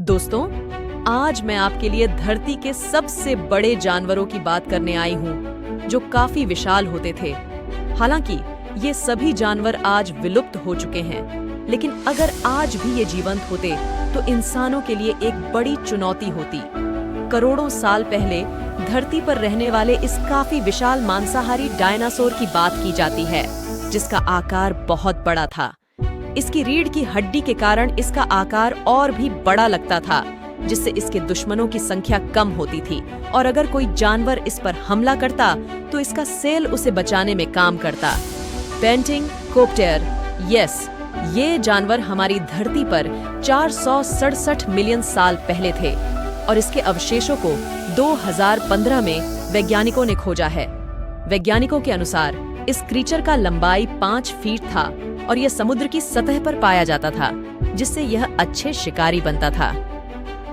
दोस्तों, आज मैं आपके लिए धरती के सबसे बड़े जानवरों की बात करने आई हूँ, जो काफी विशाल होते थे। हालांकि ये सभी जानवर आज विलुप्त हो चुके हैं, लेकिन अगर आज भी ये जीवंत होते तो इंसानों के लिए एक बड़ी चुनौती होती। करोड़ों साल पहले धरती पर रहने वाले इस काफी विशाल मांसाहारी डायनासोर की बात की जाती है, जिसका आकार बहुत बड़ा था। इसकी रीढ़ की हड्डी के कारण इसका आकार और भी बड़ा लगता था, जिससे इसके दुश्मनों की संख्या कम होती थी, और अगर कोई जानवर इस पर हमला करता तो इसका सेल उसे बचाने में काम करता। पेंटिंग कोप्टर, यस, ये जानवर हमारी धरती पर 467 मिलियन साल पहले थे, और इसके अवशेषों को 2015 में वैज्ञानिकों ने खोजा है। वैज्ञानिकों के अनुसार इस क्रीचर का लंबाई 5 फीट था, और यह समुद्र की सतह पर पाया जाता था, जिससे यह अच्छे शिकारी बनता था।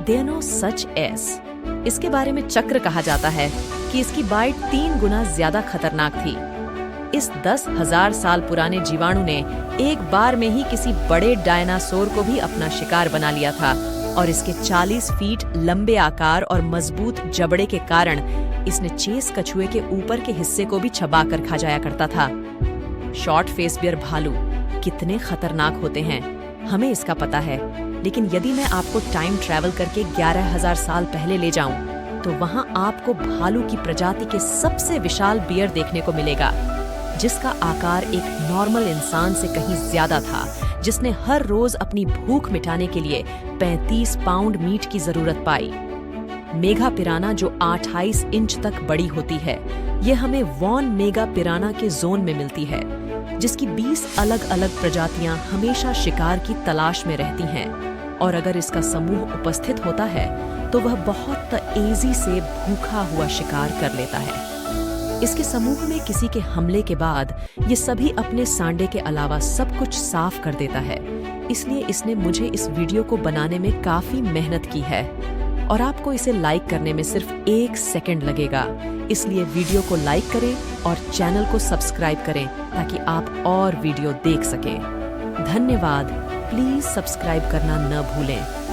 देनो सच एस, इसके बारे में चक्र कहा जाता है कि इसकी बाइट 3 गुना ज्यादा खतरनाक थी। इस 10,000 साल पुराने जीवाणु ने एक बार में ही किसी बड़े डायनासोर को भी अपना शिकार बना लिया था, और इसके 40 फीट लंबे आकार और मजबूत जबड़े के कारण इसने चेस कछुए के ऊपर के हिस्से को भी चबाकर खा जाया करता था। शॉर्ट फेस बियर भालू कितने खतरनाक होते हैं, हमें इसका पता है, लेकिन यदि मैं आपको टाइम ट्रैवल करके 11,000 साल पहले ले जाऊं, तो वहां आपको भालू की प्रजाति के सबसे विशाल बियर देखने को मिलेगा, जिसका आकार एक नॉर्मल इंसान से कहीं ज्यादा था, जिसने हर रोज अपनी भूख मिटाने के लिए 35 पाउंड मीट की जरूरत पाई। मेगा पिराना, जो 28 इंच तक बड़ी होती है, ये हमें वॉन मेगा पिराना के जोन में मिलती है, जिसकी 20 अलग अलग प्रजातियां हमेशा शिकार की तलाश में रहती हैं, और अगर इसका समूह उपस्थित होता है तो वह बहुत तेजी से भूखा हुआ शिकार कर लेता है। इसके समूह में किसी के हमले के बाद ये सभी अपने सांडे के अलावा सब कुछ साफ कर देता है, इसलिए इसने मुझे इस वीडियो को बनाने में काफी मेहनत की है, और आपको इसे लाइक करने में सिर्फ 1 सेकंड लगेगा। इसलिए वीडियो को लाइक करें और चैनल को सब्सक्राइब करें, ताकि आप और वीडियो देख सकें। धन्यवाद। प्लीज सब्सक्राइब करना न भूलें।